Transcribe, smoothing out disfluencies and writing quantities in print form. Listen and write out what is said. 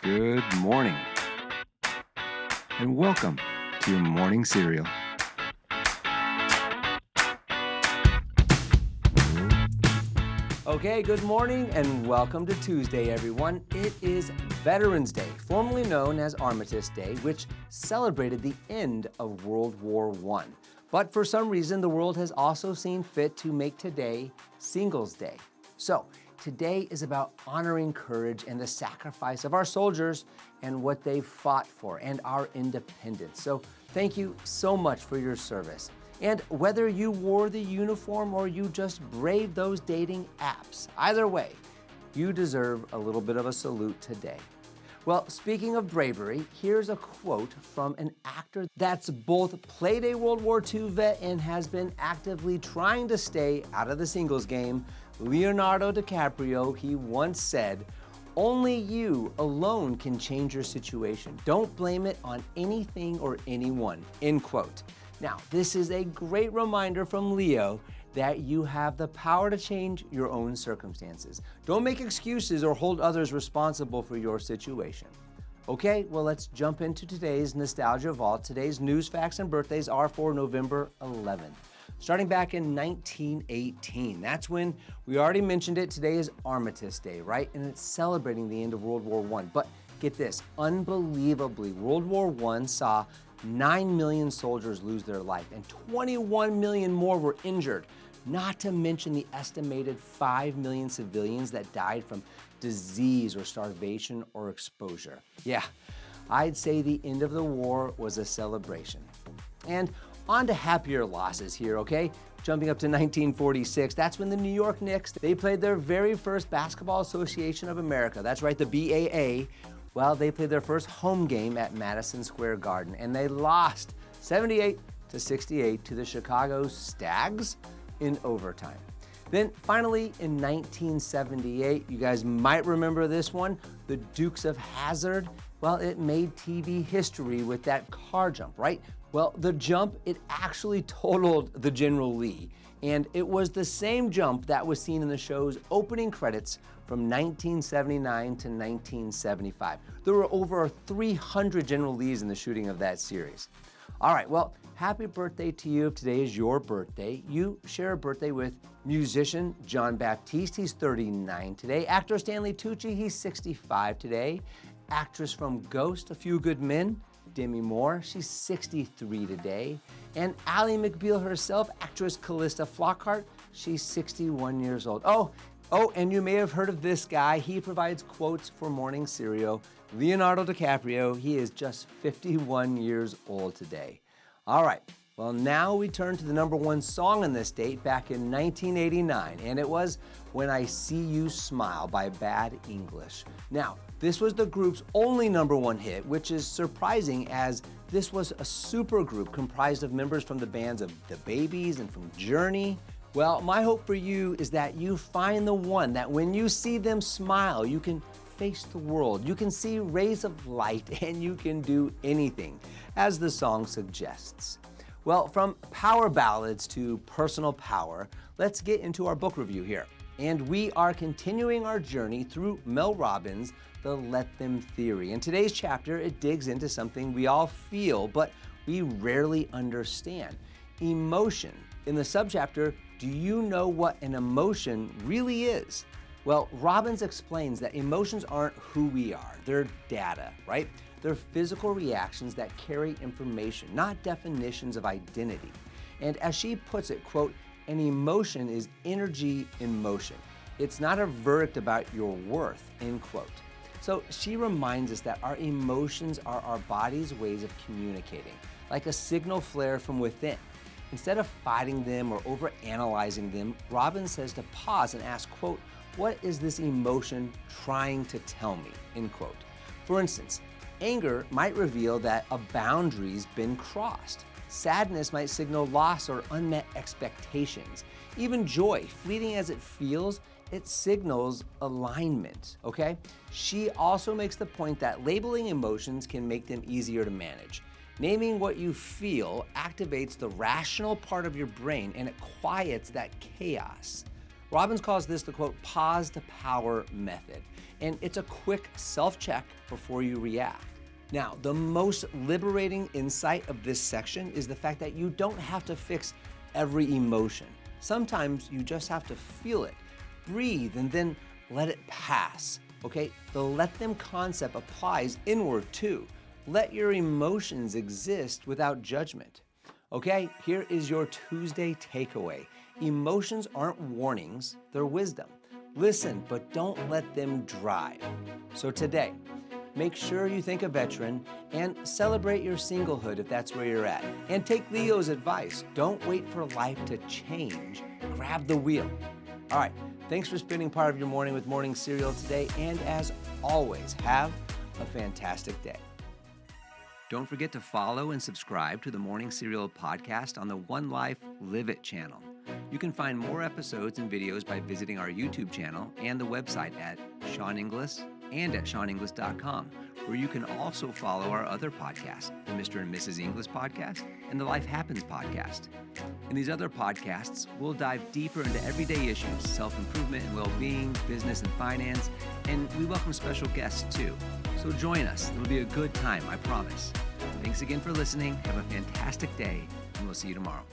Good morning, and welcome to your morning cereal. Okay, good morning and welcome to Tuesday, everyone. It is Veterans Day, formerly known as Armistice Day, which celebrated the end of World War I. But for some reason, the world has also seen fit to make today Singles Day. So today is about honoring courage and the sacrifice of our soldiers and what they fought for and our independence. So thank you so much for your service. And whether you wore the uniform or you just braved those dating apps, either way, you deserve a little bit of a salute today. Well, speaking of bravery, here's a quote from an actor that's both played a World War II vet and has been actively trying to stay out of the singles game. Leonardo DiCaprio, he once said, "Only you alone can change your situation. Don't blame it on anything or anyone," end quote. Now, this is a great reminder from Leo that you have the power to change your own circumstances. Don't make excuses or hold others responsible for your situation. Okay, well, let's jump into today's Nostalgia Vault. Today's news, facts, and birthdays are for November 11th. Starting back in 1918, that's when, we already mentioned it, today is Armistice Day, right? And it's celebrating the end of World War I. But get this, unbelievably, World War I saw 9 million soldiers lose their life and 21 million more were injured, not to mention the estimated 5 million civilians that died from disease or starvation or exposure. Yeah, I'd say the end of the war was a celebration. And on to happier losses here, okay? Jumping up to 1946, that's when the New York Knicks, they played their very first Basketball Association of America. That's right, the BAA. Well, they played their first home game at Madison Square Garden, and they lost 78-68 to the Chicago Stags in overtime. Then finally, in 1978, you guys might remember this one, the Dukes of Hazzard. Well, it made TV history with that car jump, right? Well, the jump, it actually totaled the General Lee, and it was the same jump that was seen in the show's opening credits from 1979 to 1975. There were over 300 General Lees in the shooting of that series. All right, well, happy birthday to you if today is your birthday. You share a birthday with musician John Baptiste, he's 39 today. Actor Stanley Tucci, he's 65 today. Actress from Ghost, A Few Good Men, Demi Moore, she's 63 today. And Ally McBeal herself, actress Callista Flockhart, she's 61 years old. Oh, and you may have heard of this guy. He provides quotes for morning cereal. Leonardo DiCaprio, he is just 51 years old today. All right, well, now we turn to the number one song on this date back in 1989, and it was When I See You Smile by Bad English. Now, this was the group's only number one hit, which is surprising as this was a supergroup comprised of members from the bands of The Babies and from Journey. Well, my hope for you is that you find the one that when you see them smile, you can face the world, you can see rays of light, and you can do anything, as the song suggests. Well, from power ballads to personal power, let's get into our book review here. And we are continuing our journey through Mel Robbins' The Let Them Theory. In today's chapter, it digs into something we all feel, but we rarely understand: emotion. In the subchapter, do you know what an emotion really is? Well, Robbins explains that emotions aren't who we are, they're data, right? They're physical reactions that carry information, not definitions of identity. And as she puts it, quote, an emotion is energy in motion. It's not a verdict about your worth, end quote. So she reminds us that our emotions are our body's ways of communicating, like a signal flare from within. Instead of fighting them or overanalyzing them, Robbins says to pause and ask, quote, what is this emotion trying to tell me, end quote. For instance, anger might reveal that a boundary's been crossed. Sadness might signal loss or unmet expectations. Even joy, fleeting as it feels, it signals alignment, okay? She also makes the point that labeling emotions can make them easier to manage. Naming what you feel activates the rational part of your brain and it quiets that chaos. Robbins calls this the, quote, pause to power method. And it's a quick self-check before you react. Now, the most liberating insight of this section is the fact that you don't have to fix every emotion. Sometimes you just have to feel it, breathe, and then let it pass, okay? The let them concept applies inward too. Let your emotions exist without judgment. Okay, here is your Tuesday takeaway. Emotions aren't warnings, they're wisdom. Listen, but don't let them drive. So today, make sure you think a veteran and celebrate your singlehood if that's where you're at. And take Leo's advice. Don't wait for life to change. Grab the wheel. All right, thanks for spending part of your morning with Morning Cereal today. And as always, have a fantastic day. Don't forget to follow and subscribe to the Morning Cereal podcast on the One Life Live It channel. You can find more episodes and videos by visiting our YouTube channel and the website at Sean Inglis and at SeanInglis.com, where you can also follow our other podcasts, the Mr. and Mrs. Inglis podcast and the Life Happens podcast. In these other podcasts, we'll dive deeper into everyday issues, self-improvement and well-being, business and finance, and we welcome special guests too. So join us. It'll be a good time, I promise. Thanks again for listening. Have a fantastic day, and we'll see you tomorrow.